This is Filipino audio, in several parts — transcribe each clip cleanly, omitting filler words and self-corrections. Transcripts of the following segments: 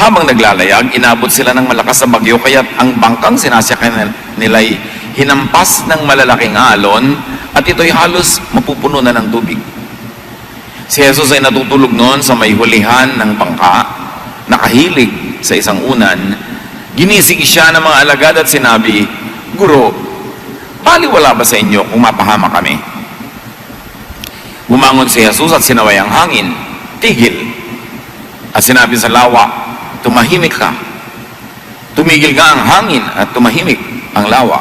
Habang naglalayag, inabot sila ng malakas na bagyo, kaya't ang bangkang sinasakyan nila'y hinampas ng malalaking alon at ito'y halos mapupuno na ng tubig. Si Jesus ay natutulog noon sa may hulihan ng bangka, nakahilig sa isang unan. Ginising siya ng mga alagad at sinabi, "Guro, baliwala ba sa inyo kung mapahama kami?" Bumangon si Jesus at sinaway ang hangin, "Tigil." At sinabi sa lawa, "Tumahimik ka." Tumigil nga ang hangin at tumahimik ang lawa.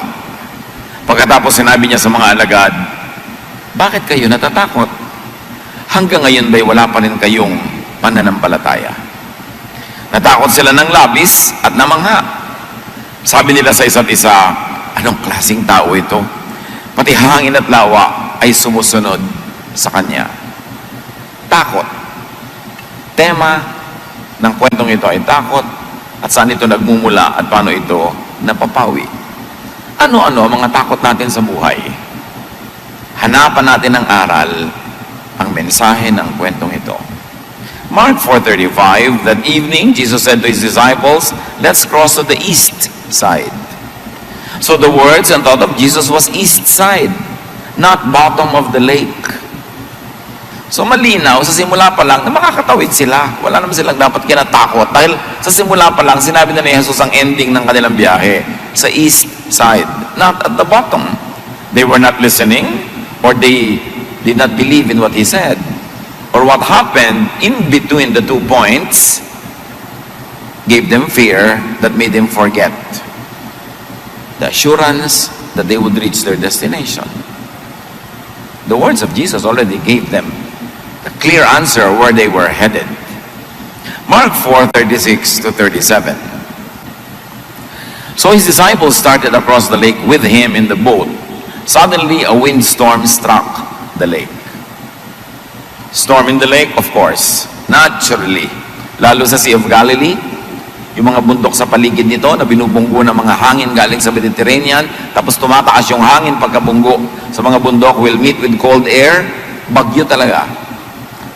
Pagkatapos sinabi niya sa mga alagad, "Bakit kayo natatakot? Hanggang ngayon ba'y wala pa rin kayong pananampalataya?" Natakot sila ng labis at namangha. Sabi nila sa isa't isa, "Anong klaseng tao ito? Pati hangin at lawa ay sumusunod sa kanya." Takot. Tema ng kwentong ito ay takot at saan ito nagmumula at paano ito napapawi. Ano-ano ang mga takot natin sa buhay? Hanapan natin ng aral ang mensahe ng kwentong ito. Mark 4:35, that evening, Jesus said to his disciples, "Let's cross to the east side." So the words and thought of Jesus was east side, not bottom of the lake. So malinaw, sa simula pa lang, na makakatawid sila. Wala naman silang dapat kinatakot. Dahil sa simula pa lang, sinabi na ni Jesus ang ending ng kanilang biyahe, sa east side, not at the bottom. They were not listening, or they did not believe in what he said. Or what happened in between the 2 points gave them fear that made them forget the assurance that they would reach their destination. The words of Jesus already gave them the clear answer where they were headed. Mark 4:36 to 37. So his disciples started across the lake with him in the boat. Suddenly a windstorm struck the lake. Storm in the lake, of course, naturally. Lalo sa Sea of Galilee, yung mga bundok sa paligid nito na binubunggo ng mga hangin galing sa Mediterranean, tapos tumataas yung hangin pagkabunggo sa mga bundok, will meet with cold air, bagyo talaga.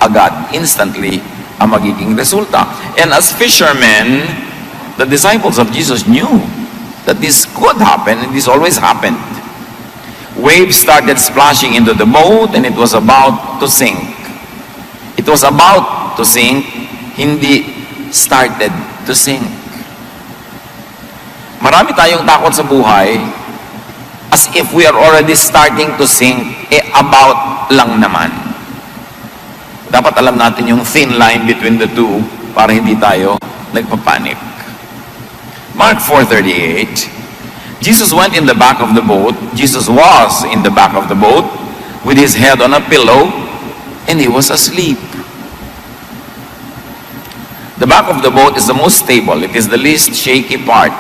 Agad, instantly, ang magiging resulta. And as fishermen, the disciples of Jesus knew that this could happen, and this always happened. Waves started splashing into the boat, and it was about to sink. It was about to sink, hindi started to sink. Marami tayong takot sa buhay as if we are already starting to sink, about lang naman. Dapat alam natin yung thin line between the two para hindi tayo nagpapanik. Mark 4:38, Jesus went in the back of the boat. Jesus was in the back of the boat with his head on a pillow and he was asleep. The back of the boat is the most stable. It is the least shaky part.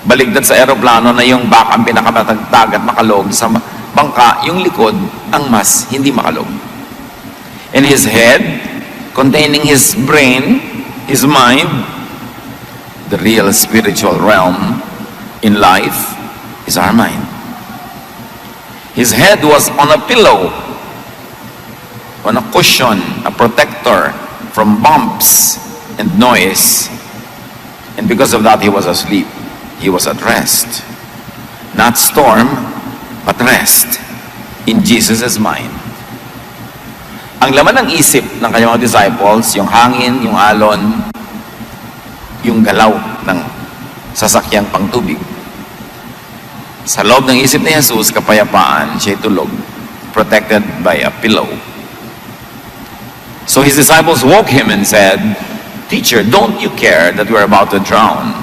Baligtad sa eroplano na yung back ang pinakamatagtag at makalog, sa bangka, yung likod ang mas hindi makalog. And his head, containing his brain, his mind, the real spiritual realm in life is our mind. His head was on a pillow, on a cushion, a protector from bumps and noise. And because of that, he was asleep. He was at rest. Not storm, but rest in Jesus' mind. Ang laman ng isip ng kanyang mga disciples, yung hangin, yung alon, yung galaw ng sasakyang pangtubig. Sa loob ng isip ni Jesus, kapayapaan, siya'y tulog, protected by a pillow. So his disciples woke him and said, "Teacher, don't you care that we're about to drown?"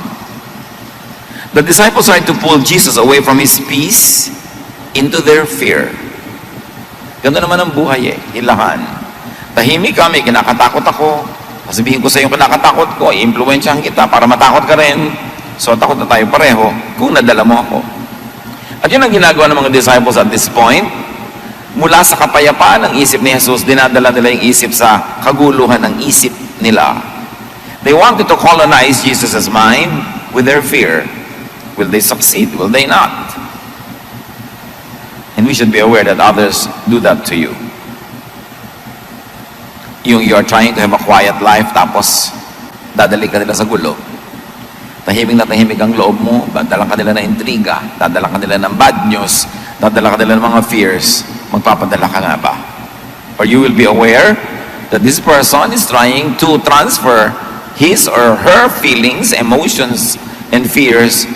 The disciples tried to pull Jesus away from his peace into their fear. Ganda naman ang buhay hilahan. Tahimik kami, kinakatakot ako. Sabihin ko sa iyo kinakatakot ko, i-influensyahan kita para matakot ka rin. So takot na tayo pareho kung nadala mo ako. At yun ang ginagawa ng mga disciples at this point. Mula sa kapayapaan ng isip ni Jesus, dinadala nila yung isip sa kaguluhan ng isip nila. They wanted to colonize Jesus' mind with their fear. Will they succeed? Will they not? And we should be aware that others do that to you. Yung you are trying to have a quiet life, tapos dadali ka nila sa gulo. Tahimik na tahimik ang loob mo, dadala ka nila ng intriga, dadala ka nila ng bad news, dadala ka nila ng mga fears, magpapadala ka nga ba? Or you will be aware that this person is trying to transfer his or her feelings, emotions, and fears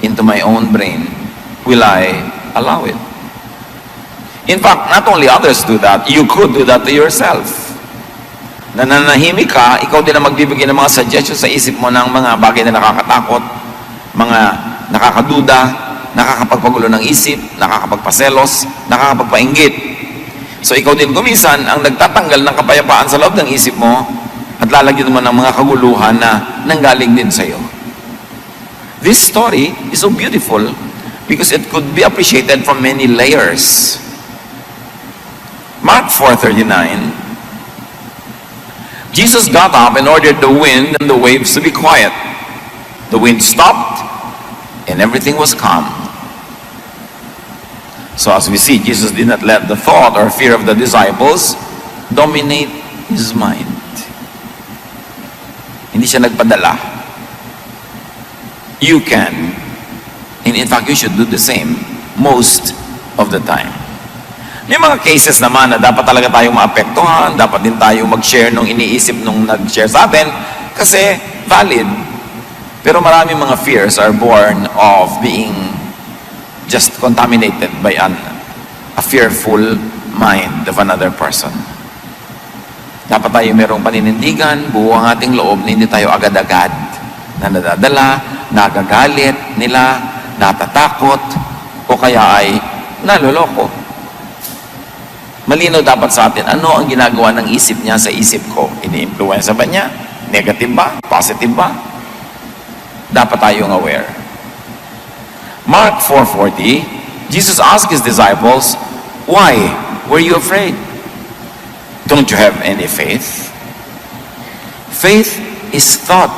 into my own brain. Will I allow it? In fact, not only others do that, you could do that to yourself. Nananahimik ka, ikaw din ang magbibigay ng mga suggestions sa isip mo ng mga bagay na nakakatakot, mga nakakaduda, nakakapagpagulo ng isip, nakakapagpaselos, nakakapagpainggit. So ikaw din kumisan ang nagtatanggal ng kapayapaan sa loob ng isip mo at lalagyan mo ng mga kaguluhan na nanggaling din sa iyo. This story is so beautiful because it could be appreciated from many layers. Mark 4:39, Jesus got up and ordered the wind and the waves to be quiet. The wind stopped and everything was calm. So as we see, Jesus did not let the thought or fear of the disciples dominate his mind. Hindi siya nagpadala. You can, and in fact, you should do the same most of the time. May mga cases naman na dapat talaga tayong maapektuhan, dapat din tayo mag-share nung iniisip nung nag-share sa atin kasi valid. Pero marami mga fears are born of being just contaminated by a fearful mind of another person. Dapat tayo merong paninindigan, buo ang ating loob na hindi tayo agad-agad na nadadala, nagagalit nila, natatakot, o kaya ay naloloko. Malinaw dapat sa atin, ano ang ginagawa ng isip niya sa isip ko? Ini-influence ba niya? Negative ba? Positive ba? Dapat tayong aware. Mark 4:40, Jesus asked his disciples, "Why were you afraid? Don't you have any faith?" Faith is thought.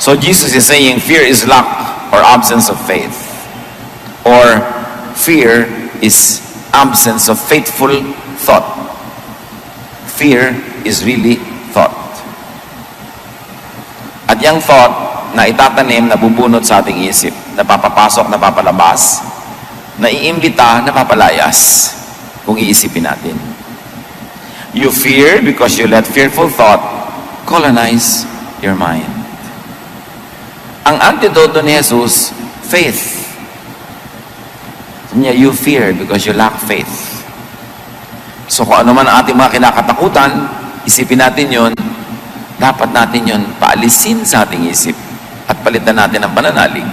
So Jesus is saying fear is lack or absence of faith. Or fear is absence of faithful thought. Fear is really thought. At yung thought na itatanim, nabubunot sa ating isip, napapapasok, napapalabas, naiimbita, napapalayas, kung iisipin natin. You fear because you let fearful thought colonize your mind. Ang antidoto ni Jesus, faith. Niya, you fear because you lack faith. So kung ano man ang ating mga kinakatakutan, isipin natin yon, dapat natin yon paalisin sa ating isip at palitan natin ang pananalig.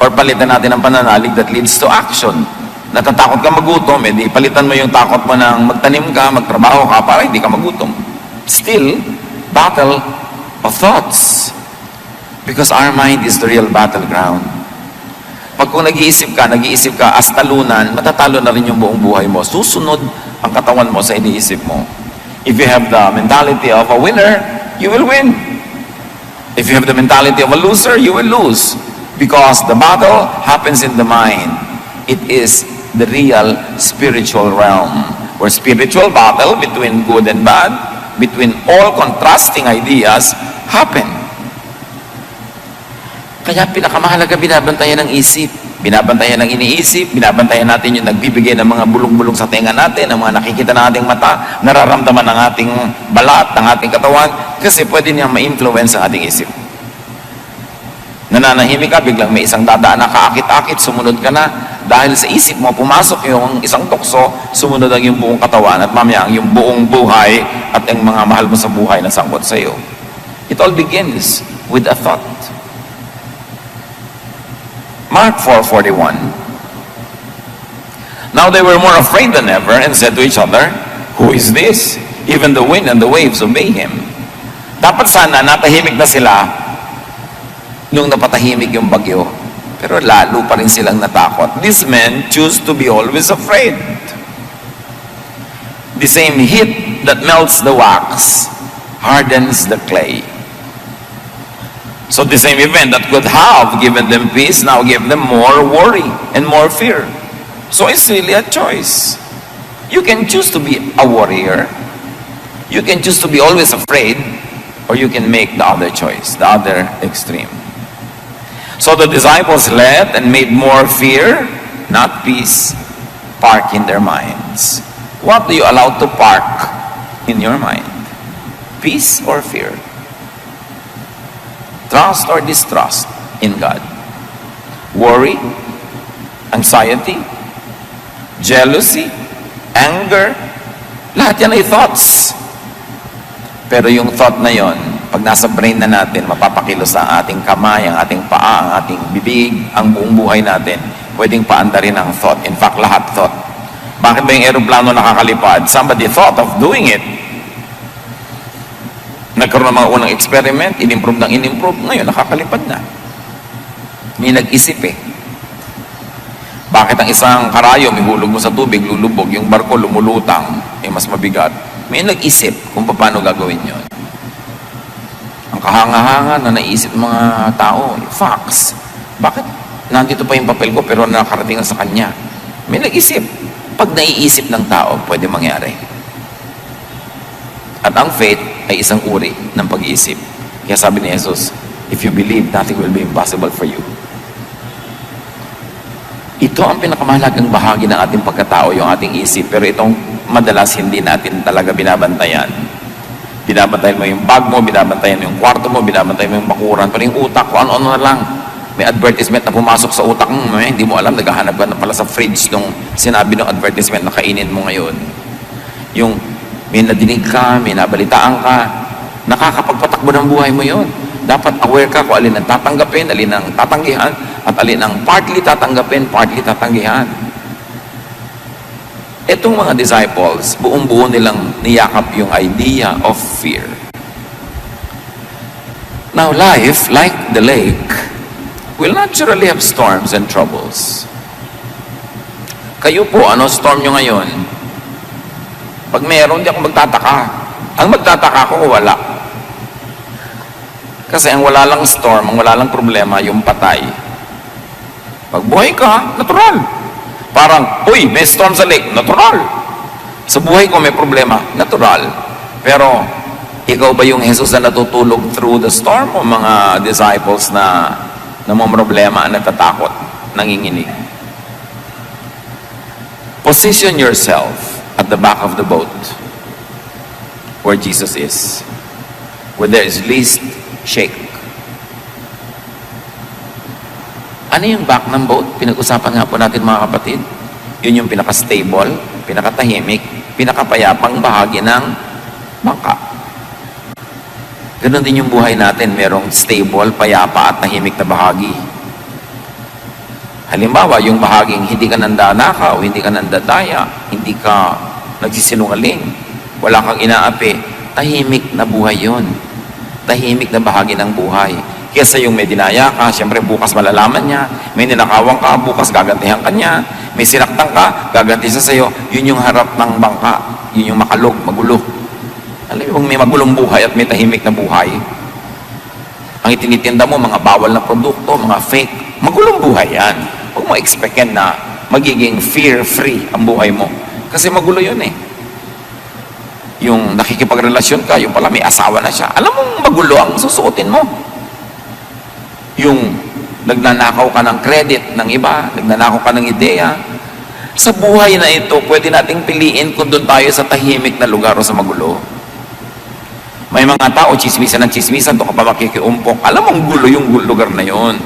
Or palitan natin ang pananalig that leads to action. Natatakot ka magutom, edi palitan mo yung takot mo ng magtanim ka, magtrabaho ka para hindi ka magutom. Still, battle of thoughts. Because our mind is the real battleground. Pag kung nag-iisip ka as talunan, matatalo na rin yung buong buhay mo. Susunod ang katawan mo sa iniisip mo. If you have the mentality of a winner, you will win. If you have the mentality of a loser, you will lose. Because the battle happens in the mind. It is the real spiritual realm. Where spiritual battle between good and bad, between all contrasting ideas, happen. Kaya pinakamahalaga binabantayan ng isip, binabantayan ng iniisip, binabantayan natin yung nagbibigay ng mga bulong-bulong sa tenga natin, ng mga nakikita ng ating mata, nararamdaman ng ating balat, ng ating katawan, kasi pwede niyang ma-influence ang ating isip. Nananahimik ka, biglang may isang dadaan na kaakit-akit, sumunod ka na, dahil sa isip mo, pumasok yung isang tukso, sumunod ang yung buong katawan, at mamaya ang yung buong buhay, at ang mga mahal mo sa buhay na sangkot sa iyo. It all begins with a thought. Mark 4:41. Now they were more afraid than ever and said to each other, "Who is this? Even the wind and the waves obey him." Dapat sana natahimik na sila nung napatahimik yung bagyo. Pero lalo pa rin silang natakot. These men choose to be always afraid. The same heat that melts the wax hardens the clay. So the same event that could have given them peace now gave them more worry and more fear. So it's really a choice. You can choose to be a warrior. You can choose to be always afraid, or you can make the other choice, the other extreme. So the disciples let and made more fear, not peace, park in their minds. What do you allow to park in your mind? Peace or fear? Trust or distrust in God? Worry, anxiety, jealousy, anger, lahat yan ay thoughts. Pero yung thought na yon, pag nasa brain na natin, mapapakilos sa ating kamay, ang ating paa, ang ating bibig, ang buong buhay natin, pwedeng paandarin ang thought. In fact, lahat thought. Bakit ba yung aeroplano nakakalipad? Somebody thought of doing it. Nagkaroon ng mga unang experiment, in-improve ng in-improve, ngayon nakakalipad na. May nag-isip eh. Bakit ang isang karayo, may hulog mo sa tubig, lulubog, yung barko lumulutang, mas mabigat. May nag-isip kung paano gagawin yon. Ang kahanga-hanga na naisip ng mga tao, facts. Bakit nandito pa yung papel ko pero nakarating na sa kanya? May nag-isip. Pag naiisip ng tao, pwede mangyari. At ang faith ay isang uri ng pag-iisip. Kaya sabi ni Jesus, if you believe, nothing will be impossible for you. Ito ang pinakamahalagang bahagi ng ating pagkatao, yung ating isip. Pero itong madalas hindi natin talaga binabantayan. Binabantayan mo yung bag mo, binabantayan mo yung kwarto mo, binabantayan mo yung bakuran. Pero yung utak ko, ano-ano na lang. May advertisement na pumasok sa utak mo, hindi mo alam, naghahanap ka na pala sa fridge nung sinabi ng advertisement na kainin mo ngayon. Yung may nadinig ka, may nabalitaan ka, nakakapagpatakbo ng buhay mo yon. Dapat aware ka kung alin ang tatanggapin, alin ang tatanggihan, at alin ang partly tatanggapin, partly tatanggihan. Itong mga disciples, buong-buo nilang niyakap yung idea of fear. Now, life, like the lake, will naturally have storms and troubles. Kayo po, ano storm nyo ngayon? Pag meron, di ako magtataka. Ang magtataka ko, wala. Kasi ang wala lang storm, ang wala lang problema, yung patay. Pag buhay ka, natural. Parang, uy, may storm sa lake, natural. Sa buhay ko may problema, natural. Pero, ikaw ba yung Jesus na natutulog through the storm o mga disciples na may problema, natatakot, nanginginig? Position yourself at the back of the boat where Jesus is, where there is least shake. Ano yung back ng boat? Pinag-usapan nga po natin mga kapatid. Yun yung pinaka-stable, pinaka-tahimik, pinaka-payapang bahagi ng bangka. Ganon din yung buhay natin. Merong stable, payapa at tahimik na bahagi. Halimbawa, yung bahaging hindi ka nandanakaw, hindi ka nandadaya, hindi ka nagsisinungaling, wala kang inaapi, tahimik na buhay yun. Tahimik na bahagi ng buhay. Kesa yung may dinaya ka, siyempre bukas malalaman niya. May ninakawan ka, bukas gagantihan ka niya. May sinaktan ka, gaganti siya sa'yo. Yun yung harap ng bangka. Yun yung makalog, magulo. Alam mo, may magulong buhay at may tahimik na buhay. Ang itinitinda mo, mga bawal na produkto, mga fake. Magulong buhay yan. Huwag mo expect yan na magiging fear-free ang buhay mo. Kasi magulo yun eh. Yung nakikipagrelasyon ka, yung pala may asawa na siya. Alam mong magulo ang susuotin mo. Yung nagnanakaw ka ng credit ng iba, nagnanakaw ka ng ideya. Sa buhay na ito, pwede nating piliin kung doon tayo sa tahimik na lugar o sa magulo. May mga tao, chismisan ng chismisan, doon ka pa makikiumpok. Alam mong gulo yung lugar na yon.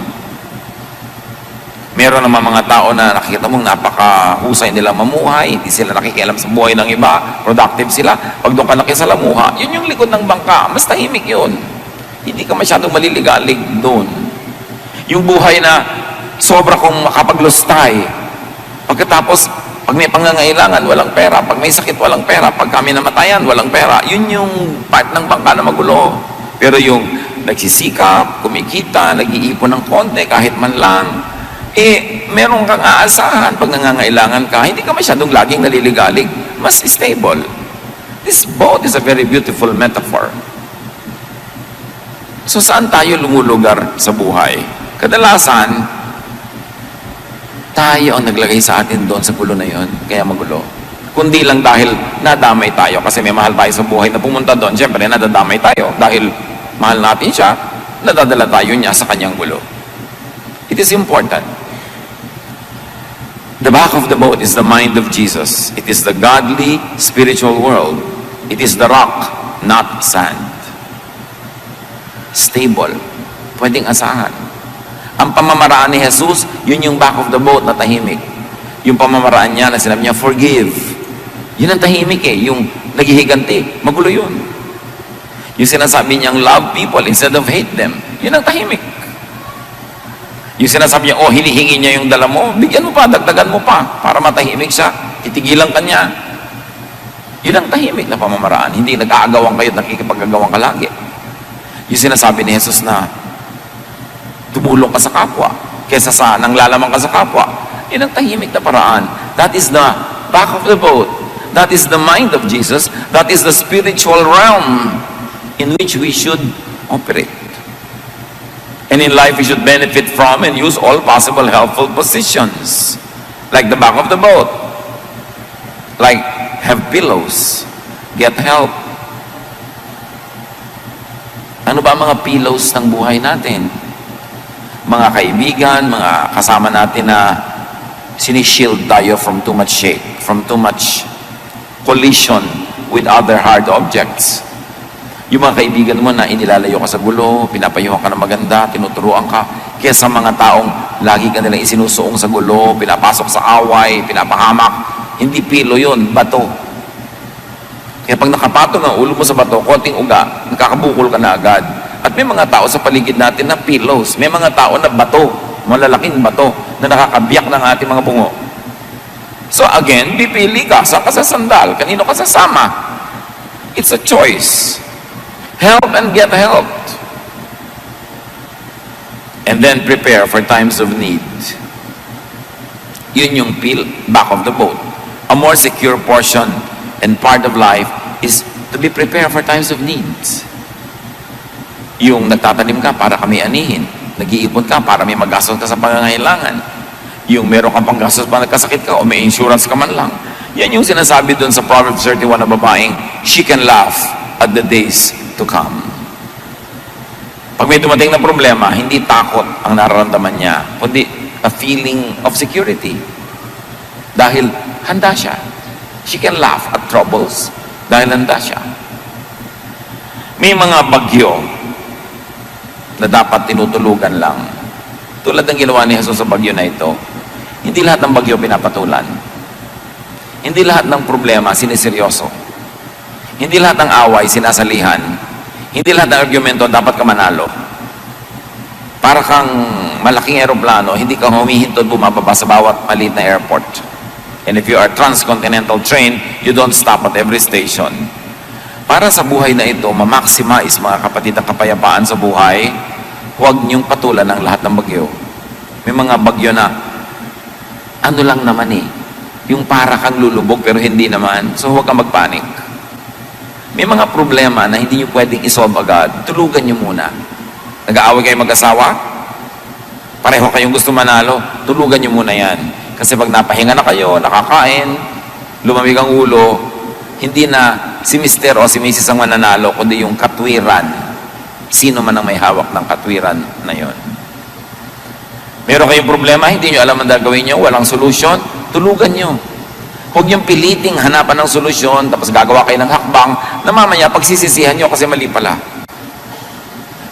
Meron naman mga tao na nakikita mong napakahusay nila mamuhay, hindi sila nakikialam sa buhay ng iba, productive sila. Pag doon ka nakisalamuha, yun yung likod ng bangka, mas tahimik yun. Hindi ka masyadong maliligalig doon. Yung buhay na sobra kong makapaglustay. Pagkatapos, pag may pangangailangan, walang pera. Pag may sakit, walang pera. Pag kami namatayan, walang pera. Yun yung part ng bangka na magulo. Pero yung nagsisikap, kumikita, nag-iipon ng konti, kahit man lang, meron kang aasahan pag nangangailangan ka, hindi ka masyadong laging naliligalig. Mas stable. This boat is a very beautiful metaphor. So saan tayo lumulugar sa buhay? Kadalasan, tayo ang naglagay sa atin doon sa gulo na yon, kaya magulo. kundi lang dahil nadamay tayo. Kasi may mahal tayo sa buhay na pumunta doon. Siyempre, nadadamay tayo. Dahil mahal natin siya, nadadala tayo niya sa kanyang gulo. It is important. The back of the boat is the mind of Jesus. It is the godly, spiritual world. It is the rock, not sand. Stable. Pwedeng asahan. Ang pamamaraan ni Jesus, yun yung back of the boat na tahimik. Yung pamamaraan niya na sinabi niya, forgive. Yun ang tahimik eh. Yung naghihiganti. Magulo yun. Yung sinasabi niyang love people instead of hate them. Yun ang tahimik. Yung sinasabi niya, oh, hinihingi niya yung dala mo, bigyan mo pa, dagdagan mo pa, para matahimik siya. Titigilan ka niya. Yun ang tahimik na pamamaraan. Hindi nag-aagawan kayo at nakikipag-agawan ka lagi. Yung sinasabi ni Jesus na, tumulong ka sa kapwa, kesa sa nanglalamang ka sa kapwa. Yun ang tahimik na paraan. That is the back of the boat. That is the mind of Jesus. That is the spiritual realm in which we should operate. And in life, we should benefit from and use all possible helpful positions. Like the back of the boat. Like, have pillows. Get help. Ano ba mga pillows ng buhay natin? Mga kaibigan, mga kasama natin na sinishield tayo from too much shake, from too much collision with other hard objects. Yung mga kaibigan mo na inilalayo ka sa gulo, pinapayuhan ka ng maganda, tinuturuan ka, kesa mga taong lagi ka nilang isinusuong sa gulo, pinapasok sa away, pinapahamak. Hindi pilo yun, bato. Kaya pag nakapatong ang ulo mo sa bato, konting uga, nakakabukol ka na agad. At may mga tao sa paligid natin na pillows. May mga tao na bato, malalaking bato, na nakakabiyak ng ating mga bungo. So again, pipili ka. Saan ka sa sandal? Kanino ka sasama? It's a choice. Help and get helped. And then prepare for times of need. Yun yung back of the boat. A more secure portion and part of life is to be prepared for times of needs. Yung nagtatanim ka para kami anihin. Nag-iipon ka para may magastos ka sa pangangailangan. Yung meron kang panggastos pa nagkasakit ka o may insurance ka man lang. Yan yung sinasabi dun sa Proverbs 31 na babaeng, she can laugh at the days to come. Pag may dumating na problema, hindi takot ang nararamdaman niya, kundi a feeling of security. Dahil handa siya. She can laugh at troubles dahil handa siya. May mga bagyo na dapat tinutulugan lang. Tulad ng ginawa ni Jesus sa bagyo na ito, hindi lahat ng bagyo pinapatulan. Hindi lahat ng problema siniseryoso. Hindi lahat ng away sinasalihan. Hindi lahat ng argumento dapat ka manalo. Para kang malaking eroplano, hindi ka humihintod bumababa sa bawat maliit na airport. And if you are transcontinental train, you don't stop at every station. Para sa buhay na ito, ma-maximize mga kapatid ang kapayapaan sa buhay, huwag niyong patulan ang lahat ng bagyo. May mga bagyo na, ano lang naman eh, yung para kang lulubog pero hindi naman, so huwag kang magpanik. May mga problema na hindi niyo pwedeng isolve agad, tulugan niyo muna. Nag-aaway kayo mag-asawa? Pareho kayong gusto manalo, tulugan niyo muna yan. Kasi pag napahinga na kayo, nakakain, lumamig ang ulo, hindi na si Mr. o si Mrs. ang mananalo, kundi yung katwiran. Sino man ang may hawak ng katwiran na yon. Meron kayong problema, hindi nyo alam ang gagawin nyo, walang solusyon, tulugan nyo. Huwag niyong piliting hanapan ng solusyon, tapos gagawa kayo ng hakbang, na mamaya pagsisisihan nyo kasi mali pala.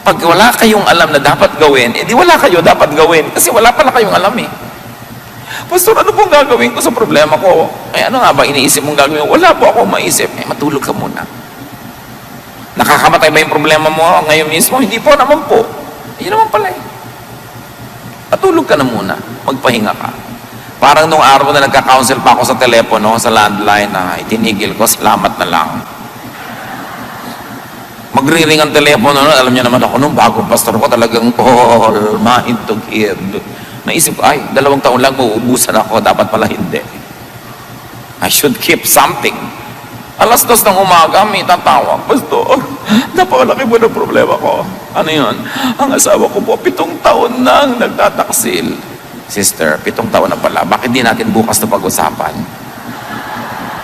Pag wala kayong alam na dapat gawin, edi wala kayo dapat gawin, kasi wala pala kayong alam eh. Pastor, ano pong gagawin ko sa problema ko? Ay, ano nga ba iniisip mong gagawin? Wala po ako maisip. Eh, matulog ka muna. Nakakamatay ba yung problema mo ngayon mismo? Hindi po naman po. Yun naman pala eh. Matulog ka na muna. Magpahinga ka. Parang nung araw na nagka-counsel pa ako sa telepono, sa landline, na itinigil ko, salamat na lang. Magriring ang telepono, alam niyo naman ako, nung bagong pastor ko, talagang all mind to give. Naisip ko, ay, 2 taon lang mauubusan ako, dapat pala hindi. I should keep something. 2:00 ng umaga, may tatawag, Pastor, napakalaki mo ng problema ko. Ano yun? Ang asawa ko po, 7 taon nang nagtataksil. Sister, 7 taon na pala, bakit di natin bukas na pag-usapan?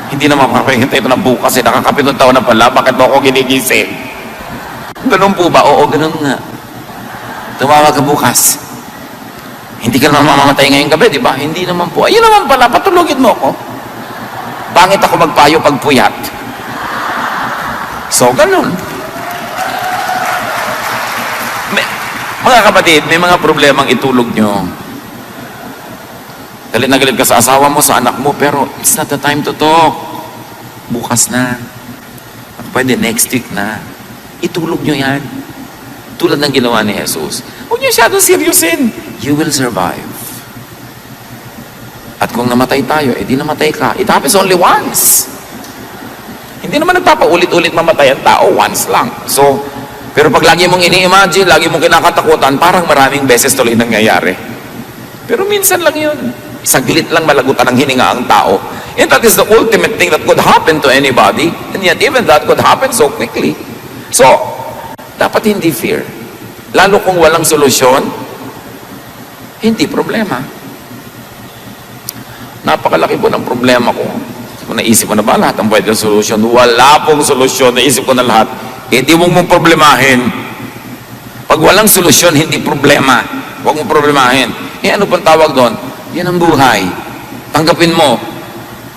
Hindi hindi na mapapahintay ito ng bukas eh. Nakakapitong taon na pala, bakit mo ako ginigising? Ganun po ba? Oo, ganun nga. Tumawag ka bukas. Hindi ka naman mamamatay ngayong gabi, di ba? Hindi naman po. Ayun naman pala, patulogin mo ako. Pangit ako magpayo pag puyat. So, ganun. Mga kapatid, may mga problemang itulog nyo. Galit na galit ka sa asawa mo, sa anak mo, pero it's not the time to talk. Bukas na. Pwede next week na. Itulog nyo yan. Tulad ng ginawa ni Jesus. Huwag nyo siyadong seryosin. You will survive. At kung namatay tayo, di namatay ka. It happens only once. Hindi naman nagpapaulit-ulit mamatay ang tao, once lang. So, pero pag lagi mong ini-imagine, lagi mong kinakatakutan, parang maraming beses tuloy nangyayari. Pero minsan lang yun. Saglit lang malagutan ng hininga ang tao. And that is the ultimate thing that could happen to anybody. And yet even that could happen so quickly. So, dapat hindi fear. Lalo kung walang solusyon, hindi problema. Napakalaki po ng problema ko. Kung naisip ko na ba lahat ang pwede solusyon? Wala pong solusyon. Naisip ko na lahat. Hindi mong problemahin. Pag walang solusyon, hindi problema. Huwag mong problemahin. Ano pang tawag doon? Yan ang buhay. Tanggapin mo.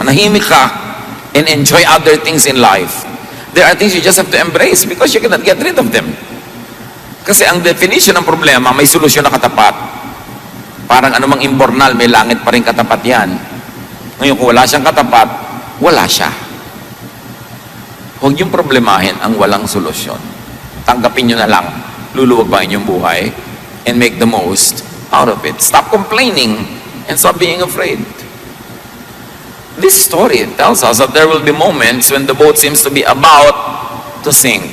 Manahimik ka and enjoy other things in life. There are things you just have to embrace because you cannot get rid of them. Kasi ang definition ng problema, may solusyon na katapat. Parang anumang imbornal, may langit pa rin katapat yan. Ngayon, kung wala siyang katapat, wala siya. Huwag niyong problemahin ang walang solusyon. Tanggapin niyo na lang. Luluwag ba inyong buhay and make the most out of it. Stop complaining and stop being afraid. This story tells us that there will be moments when the boat seems to be about to sink.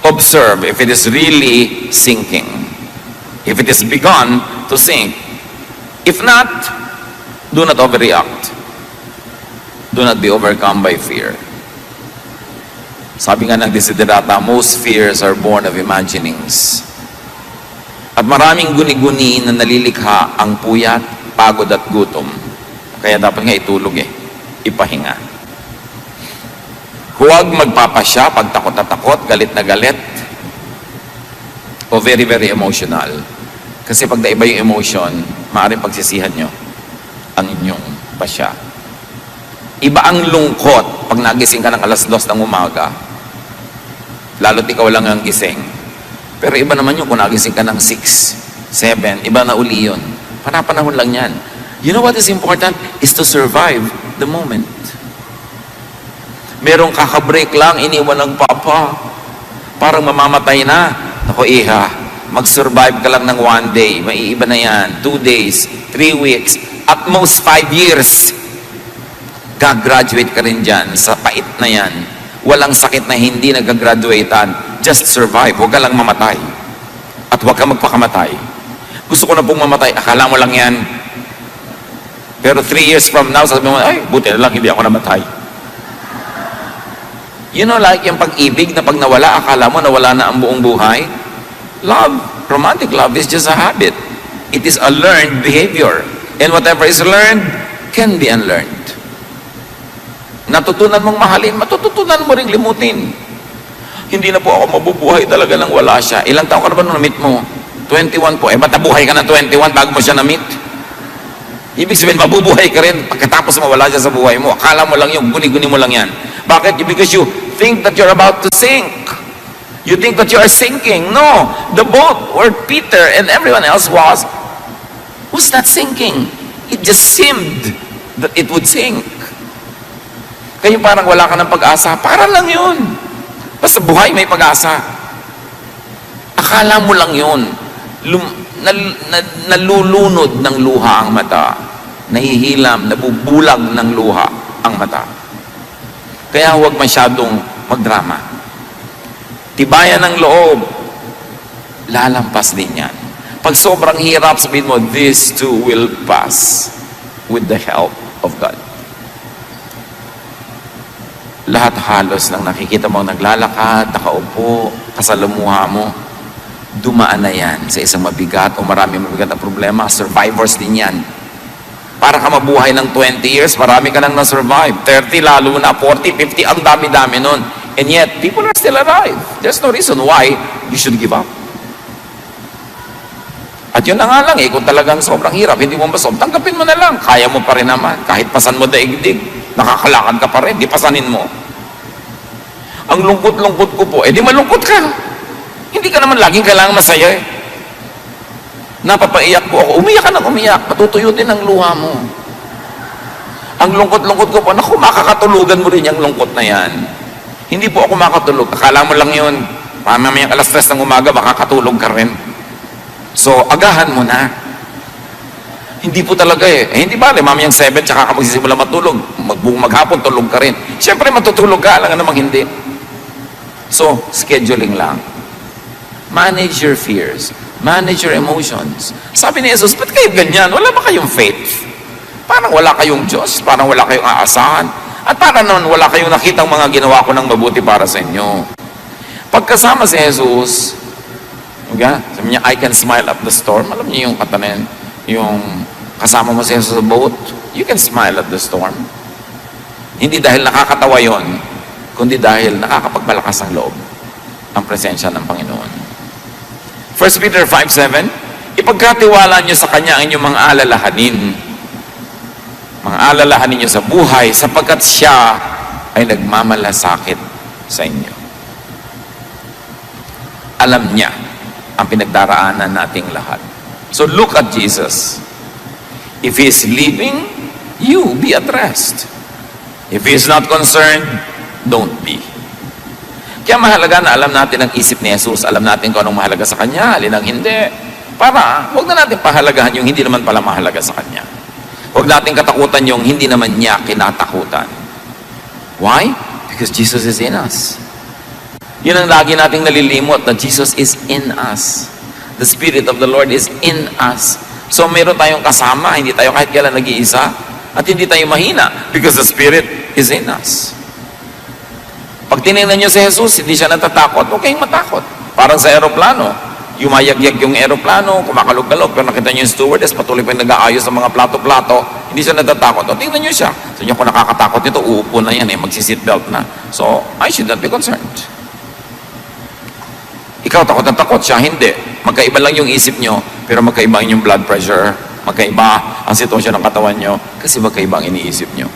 Observe if it is really sinking. If it has begun to sink. If not, do not overreact. Do not be overcome by fear. Sabi nga ng Desiderata, most fears are born of imaginings. At maraming guni-guni na nalilikha ang puyat, pagod at gutom. Kaya dapat nga itulog ipahinga. Huwag magpapasya pag takot na takot, galit na galit, o very, very emotional. Kasi pag naiba yung emotion, maaaring pagsisihan nyo ang inyong pasya. Iba ang lungkot pag nagising ka ng alas 2 ng umaga, lalo't ikaw lang ang gising. Pero iba naman yun kung nagising ka ng 6, 7, iba na uli yun. Panapanahon lang yan. You know what is important? Is to survive the moment. Merong kakabreak lang, iniwan ng papa. Parang mamamatay na. Ako iha, mag-survive ka lang ng 1 day. Maiiba na yan. 2 days, 3 weeks, at most 5 years. Gagraduate ka rin dyan. Sa pait na yan. Walang sakit na hindi nagagraduatean. Just survive. Huwag ka lang mamatay. At huwag ka magpakamatay. Gusto ko na pong mamatay. Akala mo lang yan. Pero 3 years from now, sabi mo, ay, buti na lang hindi ako namatay. You know, like yung pag-ibig na pag nawala, akala mo nawala na ang buong buhay. Love, romantic love is just a habit. It is a learned behavior. And whatever is learned can be unlearned. Natutunan mong mahalin, matututunan mo ring limutin. Hindi na po ako mabubuhay talaga nang wala siya. Ilang taon ka na ba nung na-meet mo? 21 po. Ba't nabuhay ka ng 21 bago mo siya na-meet? Ibig sabihin, mabubuhay ka rin pagkatapos mawala siya sa buhay mo. Akala mo lang yung guni-guni mo lang yan. Bakit? Because you think that you're about to sink. You think that you are sinking. No. The boat where Peter and everyone else was not sinking. It just seemed that it would sink. Kaya parang wala ka ng pag-asa. Para lang yun. Basta buhay may pag-asa. Akala mo lang yun. Nalulunod ng luha ang mata. Nahihilam, nabubulag ng luha ang mata. Kaya huwag masyadong magdrama. Tibayan ng loob. Lalampas din yan. Pag sobrang hirap, sabihin mo, this too will pass with the help of God. Lahat halos ng nakikita mo naglalakad, nakaupo, kasalumuha mo, dumaan na yan sa isang mabigat o maraming mabigat na problema. Survivors din yan. Para ka mabuhay ng 20 years, marami ka nang na-survive. 30, lalo na 40, 50, ang dami-dami nun. And yet, people are still alive. There's no reason why you should give up. At yun na nga lang kung talagang sobrang hirap, hindi mo masolve, tanggapin mo na lang. Kaya mo pa rin naman. Kahit pasan mo daigdig, nakakalakad ka pa rin, di pasanin mo. Ang lungkot-lungkot ko po, di malungkot ka. Hindi ka naman laging kailangan masaya Napapaiyak po ako, umiyak ka nang umiyak, patutuyo din ang luha mo. Ang lungkot-lungkot ko po, naku, makakatulugan mo rin yung lungkot na yan. Hindi po ako makatulog, akala mo lang yun, mamayang alas 3 ng umaga, makakatulog ka rin. So, agahan mo na. Hindi po talaga hindi bale, mamayang 7, tsaka ka magsisimula matulog. Maghapon, tulog ka rin. Siyempre, matutulog ka, alam nga namang hindi. So, scheduling lang. Manage your fears. Manage your emotions. Sabi ni Jesus, ba't kayo ganyan? Wala ba kayong faith? Parang wala kayong Diyos, parang wala kayong aasahan. At parang naman wala kayong nakitang mga ginawa ko ng mabuti para sa inyo. Pagkasama si Jesus, sabi niya, I can smile at the storm. Alam niyo yung katanin, yung kasama mo si Jesus sa boat, you can smile at the storm. Hindi dahil nakakatawa yon, kundi dahil nakakapagpalakas ang loob ang presensya ng Panginoon. 1 Peter 5:7, ipagkatiwala niyo sa Kanya ang inyong mga alalahanin. Mga alalahanin niyo sa buhay sapagkat Siya ay nagmamalasakit sa inyo. Alam niya ang pinagdaraanan nating lahat. So look at Jesus. If He is sleeping, you be at rest. If He is not concerned, don't be. Kaya mahalaga na alam natin ang isip ni Jesus. Alam natin kung anong mahalaga sa Kanya, alin ang hindi. Para, huwag na natin pahalagahan yung hindi naman pala mahalaga sa Kanya. Huwag natin katakutan yung hindi naman niya kinatakutan. Why? Because Jesus is in us. Yun ang lagi nating nalilimot, that Jesus is in us. The Spirit of the Lord is in us. So meron tayong kasama, hindi tayo kahit kailan nag-iisa, at hindi tayo mahina because the Spirit is in us. Pag tinignan nyo si Jesus, hindi siya natatakot, huwag kayong matakot. Parang sa aeroplano, yumayagyag yung aeroplano, kumakalog-kalog, pero nakita nyo yung stewardess, patuloy pa yung nag-aayos ng mga plato-plato, hindi siya natatakot. O tingnan nyo siya. So nyo, kung nakakatakot nito, uupo na yan, magsi-seatbelt na. So, I should not be concerned. Ikaw takot na takot, siya hindi. Magkaiba lang yung isip nyo, pero magkaiba yung blood pressure, magkaiba ang sitwasyon ng katawan nyo, kasi magkaiba ang iniisip nyo.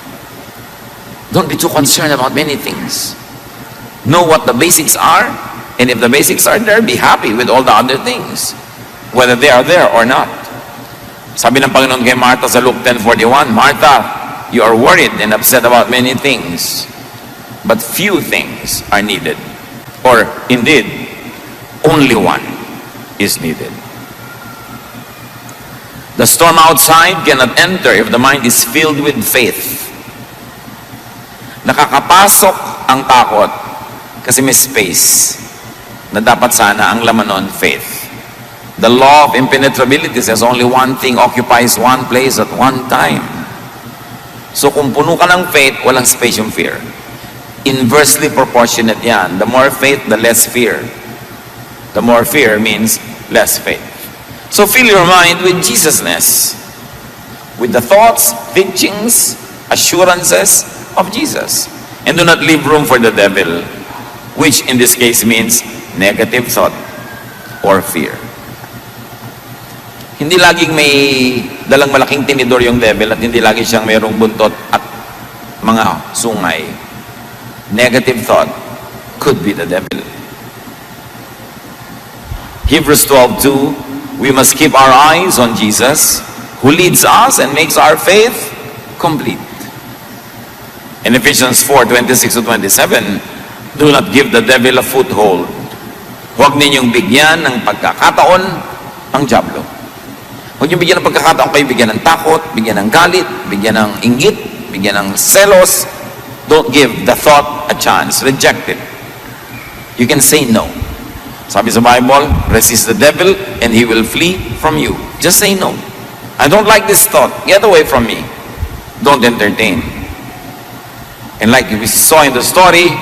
Don't be too concerned about many things. Know what the basics are, and if the basics are there, be happy with all the other things, whether they are there or not. Sabi ng Panginoon kay Martha sa Luke 10:41, Martha, you are worried and upset about many things, but few things are needed. Or, indeed, only one is needed. The storm outside cannot enter if the mind is filled with faith. Nakakapasok ang takot kasi may space na dapat sana ang laman nun, faith. The law of impenetrability says only one thing occupies one place at one time. So kung puno ka ng faith, walang space yung fear. Inversely proportionate yan. The more faith, the less fear. The more fear means less faith. So fill your mind with Jesusness, with the thoughts, teachings, assurances of Jesus. And do not leave room for the devil, which in this case means negative thought or fear. Hindi laging may dalang malaking tinidor yung devil at hindi lagi siyang mayroong buntot at mga sungay. Negative thought could be the devil. Hebrews 12:2, we must keep our eyes on Jesus, who leads us and makes our faith complete. In Ephesians 4:26-27, do not give the devil a foothold. Huwag ninyong bigyan ng pagkakataon ang diablo. Huwag niyong bigyan ng pagkakataon kayo, bigyan ng takot, bigyan ng galit, bigyan ng inggit, bigyan ng selos. Don't give the thought a chance. Reject it. You can say no. Sabi sa Bible, resist the devil and he will flee from you. Just say no. I don't like this thought. Get away from me. Don't entertain. And like we saw in the story,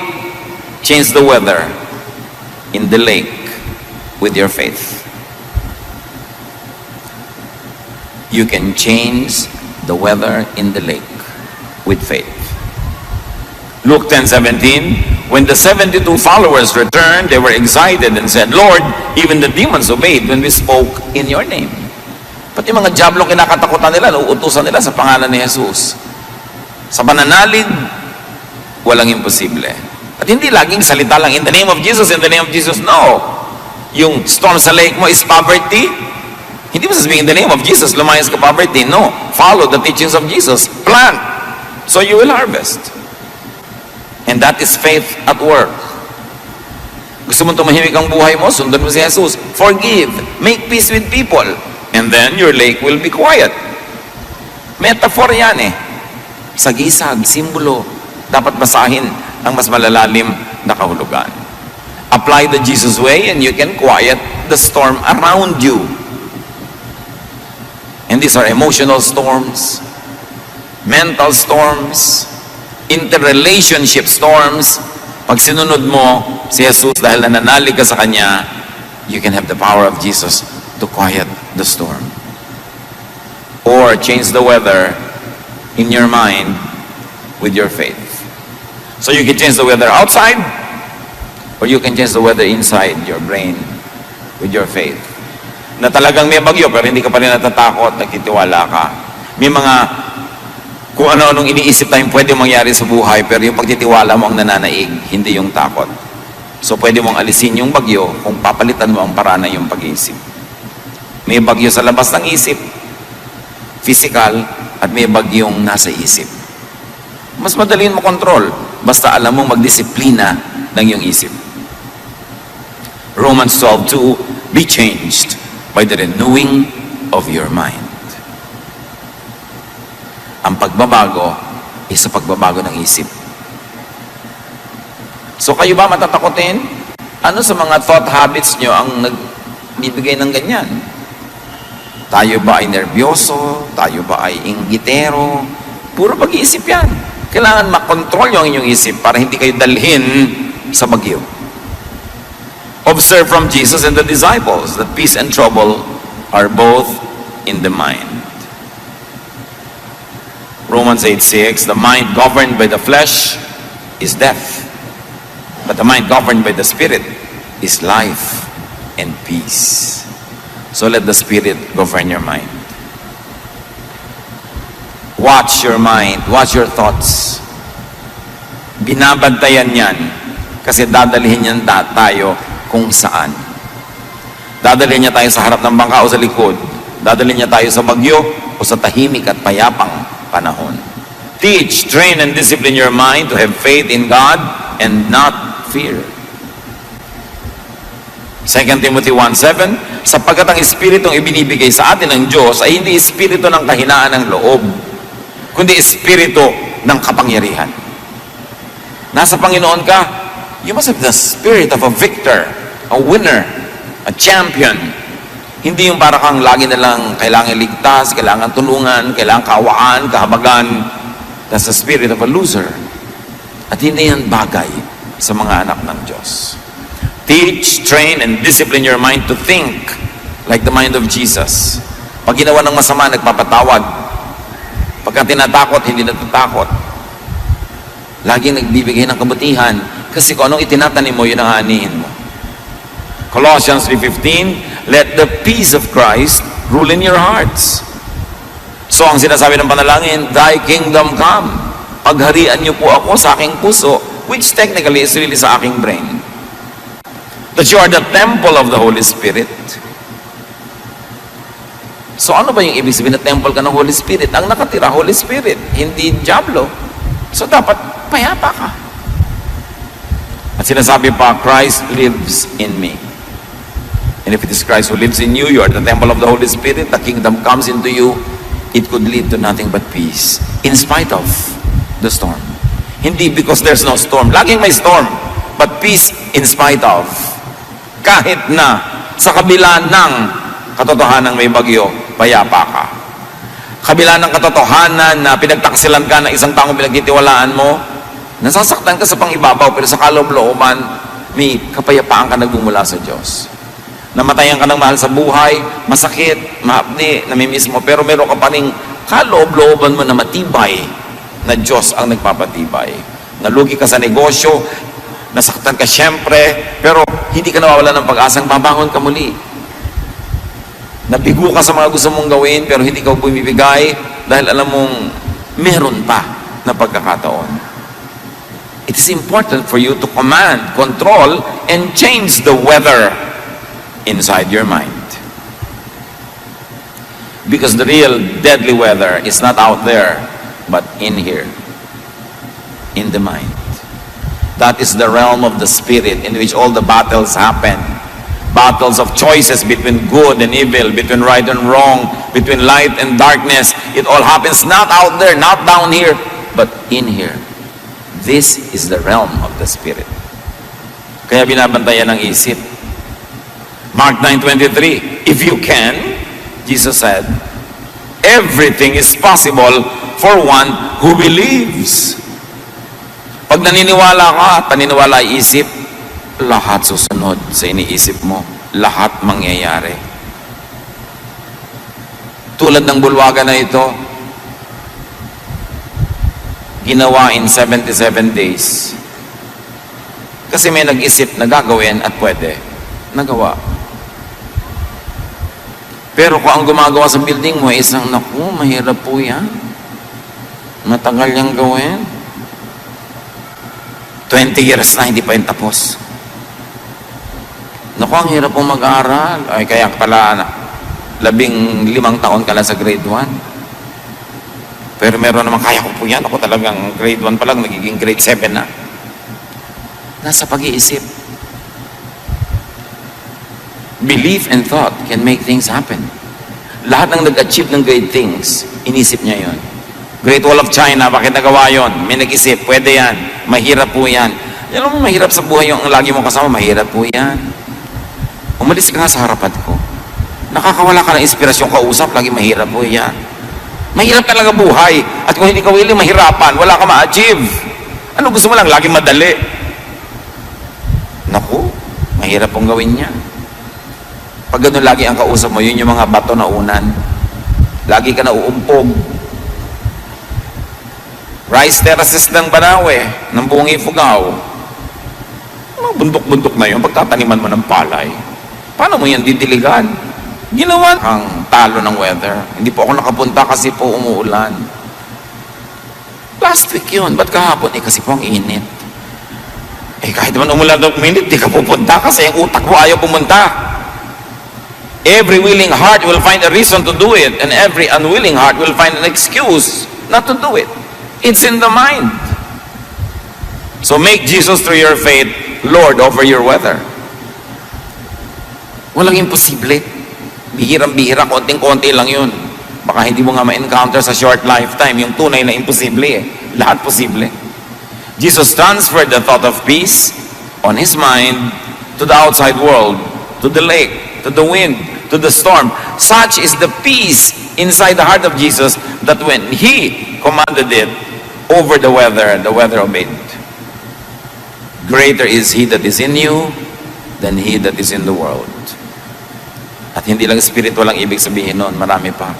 change the weather in the lake with your faith. You can change the weather in the lake with faith. Luke 10:17, when the 72 followers returned, they were excited and said, Lord, even the demons obeyed when we spoke in your name. Pati mga diablo kinakatakutan nila, uutusan nila sa pangalan ni Jesus. Sa pananalig, walang imposible. At hindi laging salita lang, in the name of Jesus, in the name of Jesus. No. Yung storm sa lake mo is poverty. Hindi mo sasabihin, in the name of Jesus, lumayas ka poverty. No. Follow the teachings of Jesus. Plant. So you will harvest. And that is faith at work. Gusto mo tumahimik ang buhay mo, sundan mo si Jesus. Forgive. Make peace with people. And then your lake will be quiet. Metaphor yan eh. Sagisag, simbolo. Dapat basahin ang mas malalalim na kahulugan. Apply the Jesus way and you can quiet the storm around you. And these are emotional storms, mental storms, interrelationship storms. Pag sinunod mo si Jesus dahil nananalig ka sa Kanya, you can have the power of Jesus to quiet the storm. Or change the weather in your mind with your faith. So you can change the weather outside, or you can change the weather inside your brain with your faith. Na talagang may bagyo, pero hindi ka pa rin natatakot, nagtitiwala ka. May mga kung ano-anong iniisip tayong pwede mangyari sa buhay, pero yung pagtitiwala mo ang nananaig, hindi yung takot. So pwede mong alisin yung bagyo kung papalitan mo ang paraan ng yung pag-iisip. May bagyo sa labas ng isip, physical, at may bagyong nasa isip. Mas madaliin mo control, basta alam mong magdisiplina ng iyong isip. Romans 12:2, be changed by the renewing of your mind. Ang pagbabago ay sa pagbabago ng isip. So kayo ba matatakotin? Ano sa mga thought habits nyo ang nagbibigay ng ganyan? Tayo ba ay nervyoso? Tayo ba ay inggitero? Puro pag-iisip yan. Kailangan makontrol yung inyong isip para hindi kayo dalhin sa bagyo. Observe from Jesus and the disciples that peace and trouble are both in the mind. Romans 8:6, the mind governed by the flesh is death, but the mind governed by the Spirit is life and peace. So let the Spirit govern your mind. Watch your mind, watch your thoughts. Binabantayan yan kasi dadalhin yan tayo kung saan. Dadalhin niya tayo sa harap ng bangka o sa likod. Dadalhin niya tayo sa bagyo o sa tahimik at payapang panahon. Teach, train, and discipline your mind to have faith in God and not fear. 2 Timothy 1:7, sapagkat ang Espiritong ibinibigay sa atin ng Diyos ay hindi Espiritu ng kahinaan ng loob, kundi Espiritu ng kapangyarihan. Nasa Panginoon ka, you must have the spirit of a victor, a winner, a champion. Hindi yung para kang lagi na lang kailangan ligtas, kailangan tulungan, kailangan kawaan, kahabagan. That's the spirit of a loser. At hindi yan bagay sa mga anak ng Diyos. Teach, train, and discipline your mind to think like the mind of Jesus. Pag ginawa ng masama, nagpapatawad. Pagka tinatakot, hindi natatakot. Laging nagbibigay ng kabutihan. Kasi kung anong itinatanim mo, yun ang aanihin mo. Colossians 3:15, let the peace of Christ rule in your hearts. So ang sinasabi ng panalangin, thy kingdom come. Pagharian niyo po ako sa aking puso, which technically is really sa aking brain. That you are the temple of the Holy Spirit. So ano ba yung ibig sabihin na temple ka ng Holy Spirit? Ang nakatira, Holy Spirit, hindi diablo. So dapat payapa ka. At sinasabi pa, Christ lives in me. And if it is Christ who lives in you, you are the temple of the Holy Spirit, the kingdom comes into you, it could lead to nothing but peace, in spite of the storm. Hindi because there's no storm. Laging may storm, but peace in spite of. Kahit na sa kabila ng katotohanan may bagyo, payapa ka. Kabila ng katotohanan na pinagtaksilan ka ng isang taong pinagtitiwalaan mo, nasasaktan ka sa pangibabaw, pero sa kaloob-looban, may kapayapaan ka nagbumula sa Diyos. Namatayan ka ng mahal sa buhay, masakit, mahapdi, namimiss mo, pero meron ka pa ring kaloob-looban mo na matibay na Diyos ang nagpapatibay. Nalugi ka sa negosyo, nasaktan ka siyempre, pero hindi ka nawawala ng pag-asang babangon ka muli. Nabigo ka sa mga gusto mong gawin, pero hindi ka bumibigay dahil alam mong meron pa na pagkakataon. It is important for you to command, control, and change the weather inside your mind. Because the real deadly weather is not out there, but in here, in the mind. That is the realm of the spirit in which all the battles happen. Battles of choices between good and evil, between right and wrong, between light and darkness. It all happens not out there, not down here, but in here. This is the realm of the spirit. Kaya binabantayan ng isip. Mark 9:23, if you can, Jesus said, everything is possible for one who believes. Pag naniniwala ka, paniniwala ay isip, lahat susunod sa iniisip mo. Lahat mangyayari. Tulad ng bulwagan na ito, ginawa in 77 days. Kasi may nag-isip na gagawin at pwede. Nagawa. Pero kung ang gumagawa sa building mo, isang, naku, mahirap po yan. Matagal niyang gawin. 20 years na, hindi pa yung tapos. Naku, ang hirap po mag-aaral. Ay, kaya pala, 15 taon ka lang sa grade 1. Pero meron naman, kaya ko po yan. Ako talagang grade 1 pa lang, nagiging grade 7 na. Nasa pag-iisip. Belief and thought can make things happen. Lahat ng nag-achieve ng great things, inisip niya yon. Great Wall of China, bakit nagawa yon? May nag-isip, pwede yan. Mahirap po yan. Yan ang mahirap sa buhay yung lagi mong kasama, mahirap po yan. Umalis ka nga sa harapan ko. Nakakawala ka ng inspirasyon kausap, lagi mahirap po yan. Mahirap talaga buhay. At kung hindi ka willing mahirapan, wala ka ma-achieve. Ano gusto mo lang? Lagi madali. Naku, mahirap pong gawin niya. Pag ganun lagi ang kausap mo, yun yung mga bato na unan. Lagi ka na uumpog. Rice terraces ng Banawe, ng buong Ifugao. Mga bundok-bundok na yun, pagtataniman mo ng palay. Paano mo yan didiligan? Ginawa ang talo ng weather. Hindi po ako nakapunta kasi po umuulan. Last week yun. Ba't kahapon? Kasi po ang init. Kahit naman umulan ng minute, di ka pupunta kasi ang utak mo ayaw pumunta. Every willing heart will find a reason to do it, and every unwilling heart will find an excuse not to do it. It's in the mind. So make Jesus through your faith Lord over your weather. Walang imposible. Bihirang-bihira, konting-konti lang yun. Baka hindi mo nga ma-encounter sa short lifetime yung tunay na imposible. Lahat posible. Jesus transferred the thought of peace on his mind to the outside world, to the lake, to the wind, to the storm. Such is the peace inside the heart of Jesus that when he commanded it over the weather obeyed. Greater is he that is in you than he that is in the world. At hindi lang spiritual ang ibig sabihin nun, marami pa.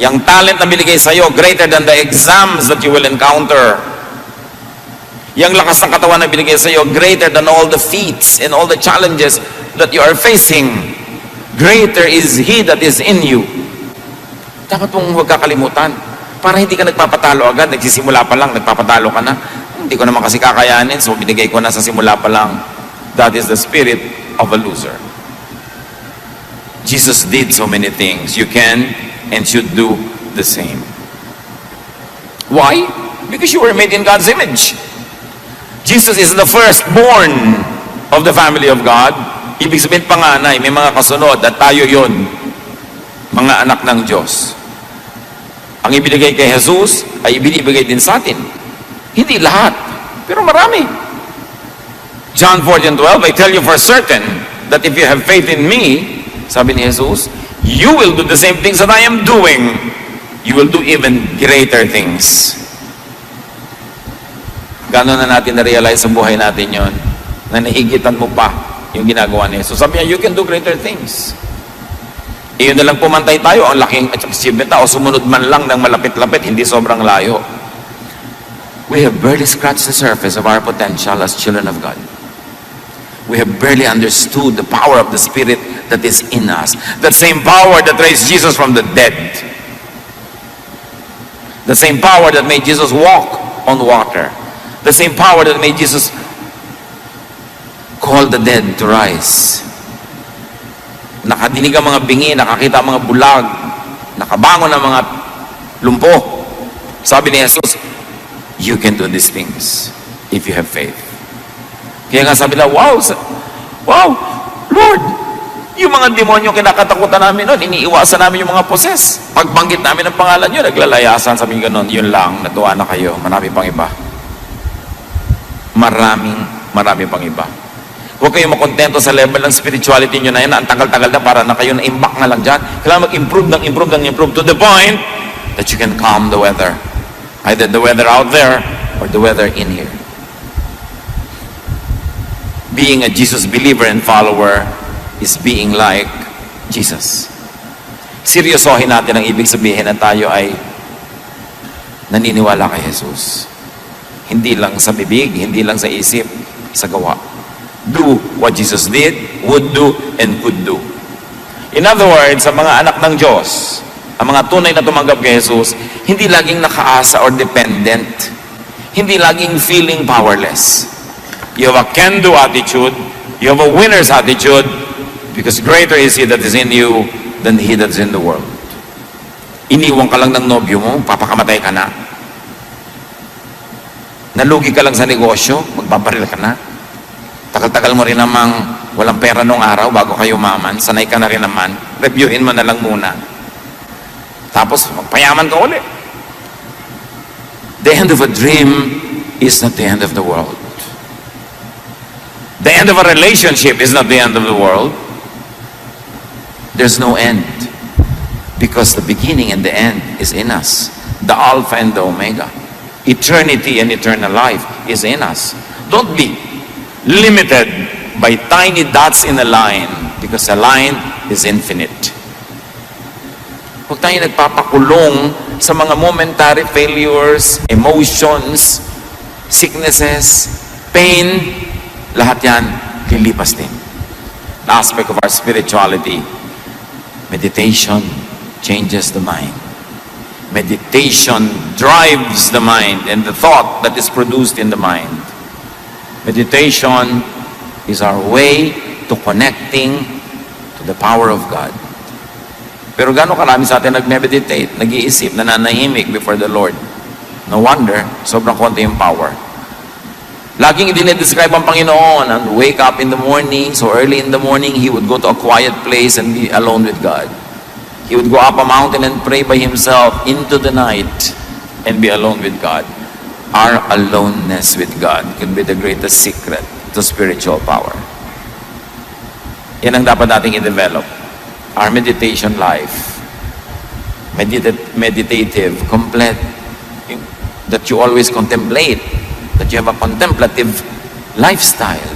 Yung talent na binigay sa'yo, greater than the exams that you will encounter. Yung lakas ng katawan na binigay sa'yo, greater than all the feats and all the challenges that you are facing. Greater is he that is in you. Dapat mong huwag kakalimutan. Para hindi ka nagpapatalo agad, nagsisimula pa lang, nagpapatalo ka na. Hindi ko naman kasi kakayanin, so binigay ko na sa simula pa lang. That is the spirit of a loser. Jesus did so many things. You can and should do the same. Why? Because you were made in God's image. Jesus is the firstborn of the family of God. Ibig sabihin panganay, may mga kasunod at tayo yon, mga anak ng Diyos. Ang ibinigay kay Jesus ay ibinibigay din sa atin. Hindi lahat, pero marami. John 14:12, I tell you for certain that if you have faith in me, sabi ni Jesus, you will do the same things that I am doing. You will do even greater things. Gano'n na natin na-realize sa buhay natin yon, na nahigitan mo pa yung ginagawa ni Jesus. Sabi niya, you can do greater things. Iyon na lang pumantay tayo, ang laking achievement na, o sumunod man lang ng malapit-lapit, hindi sobrang layo. We have barely scratched the surface of our potential as children of God. We have barely understood the power of the Spirit that is in us. That same power that raised Jesus from the dead. The same power that made Jesus walk on water. The same power that made Jesus call the dead to rise. Nakadinig ang mga bingi, nakakita ang mga bulag, nakabangon ang mga lumpo. Sabi ni Jesus, you can do these things if you have faith. Kaya nga sabi nila, wow, Lord, yung mga demonyo kinakatakutan namin noon, iniiwasan namin yung mga poses. Pagbanggit namin ang pangalan nyo, naglalayasan, sabi nga noon, yun lang, natuwa na kayo, marami pang iba. Marami pang iba. Huwag kayong makontento sa level ng spirituality nyo na yan, ang tagal-tagal na para na kayo na-imbak na lang dyan. Kailangan mag-improve to the point that you can calm the weather. Either the weather out there or the weather in here. Being a Jesus believer and follower is being like Jesus. Seryosohin natin ang ibig sabihin na tayo ay naniniwala kay Jesus. Hindi lang sa bibig, hindi lang sa isip, sa gawa. Do what Jesus did, would do, and could do. In other words, sa mga anak ng Diyos, ang mga tunay na tumanggap kay Jesus, hindi laging nakaasa or dependent. Hindi laging feeling powerless. You have a can-do attitude. You have a winner's attitude because greater is He that is in you than he that is in the world. Iniwan ka lang ng nobyo mo, papakamatay ka na. Nalugi ka lang sa negosyo, magbabaril ka na. Tagal-tagal mo rin namang walang pera nung araw bago kayo umaman. Sanay ka na rin naman. Reviewin mo na lang muna. Tapos, magpayaman ka ulit. The end of a dream is not the end of the world. The end of a relationship is not the end of the world. There's no end. Because the beginning and the end is in us. The Alpha and the Omega. Eternity and eternal life is in us. Don't be limited by tiny dots in a line because a line is infinite. Huwag tayo nagpapakulong sa mga momentary failures, emotions, sicknesses, pain. Lahat yan, lilipas din. The aspect of our spirituality, meditation changes the mind. Meditation drives the mind and the thought that is produced in the mind. Meditation is our way to connecting to the power of God. Pero gano'ng karami sa atin nag-meditate, nag-iisip, nananahimik before the Lord. No wonder, sobrang konti yung power. Laging dinedescribe ang Panginoon and wake up in the morning, so early in the morning, He would go to a quiet place and be alone with God. He would go up a mountain and pray by Himself into the night and be alone with God. Our aloneness with God can be the greatest secret to spiritual power. Yan ang dapat nating i-develop. Our meditation life. Meditative, complete. That you always contemplate. That you have a contemplative lifestyle.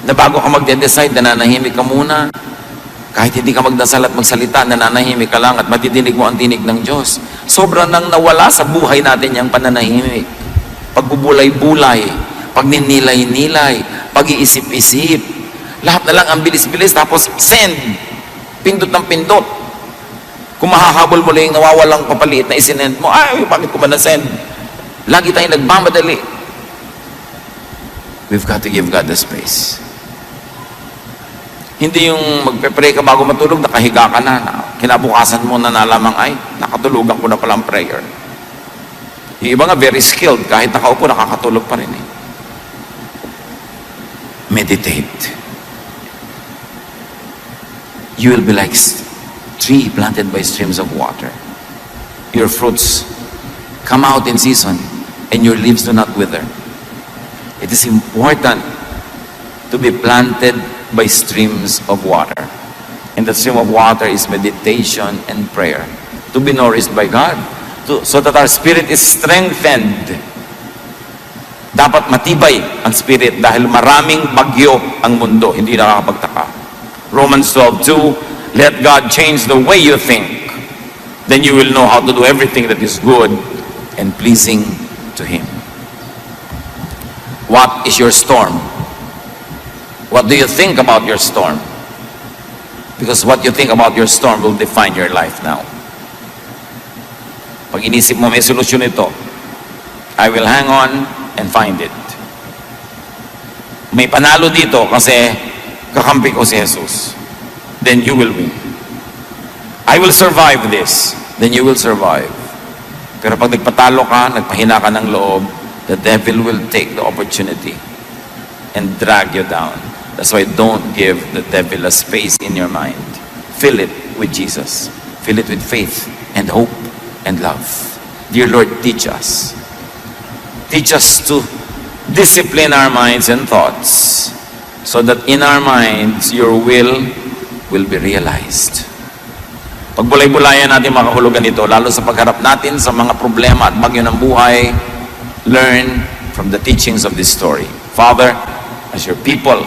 Na bago ka magde-decide, nananahimik ka muna. Kahit hindi ka magdasal at magsalita, nananahimik ka lang at matidinig mo ang tinig ng Diyos. Sobrang nang nawala sa buhay natin yung pananahimik. Pagbubulay-bulay, pagninilay-nilay, pag-iisip-isip. Lahat na lang ang bilis-bilis, tapos send. Pindot ng pindot. Kung mahahabol mo lang yung nawawalang papaliit na isinend mo, ay, bakit ko ba na-send? Lagi tayong nagmamadali. We've got to give God the space. Hindi yung magpe-pray ka bago matulog, nakahiga ka na, kinabukasan mo na nalamang, ay, nakatulugan ko na palang prayer. Yung iba nga very skilled, kahit nakaupo, nakakatulog pa rin eh. Meditate. You will be like tree planted by streams of water. Your fruits come out in season, and your leaves do not wither. It is important to be planted by streams of water. And the stream of water is meditation and prayer. To be nourished by God. So that our spirit is strengthened. Dapat matibay ang spirit dahil maraming bagyo ang mundo. Hindi nakakapagtaka. Romans 12:2, let God change the way you think. Then you will know how to do everything that is good and pleasing to Him. What is your storm? What do you think about your storm? Because what you think about your storm will define your life now. Pag inisip mo may solusyon ito, I will hang on and find it. May panalo dito kasi kakampi ko si Jesus. Then you will win. I will survive this. Then you will survive. Pero pag nagpatalo ka, nagpahina ka ng loob, the devil will take the opportunity and drag you down. That's why don't give the devil a space in your mind. Fill it with Jesus. Fill it with faith and hope and love. Dear Lord, teach us. Teach us to discipline our minds and thoughts so that in our minds, your will be realized. Pagbulay-bulayan natin mga kahulugan ito, lalo sa pagharap natin sa mga problema at bagyo ng buhay, learn from the teachings of this story. Father, as your people,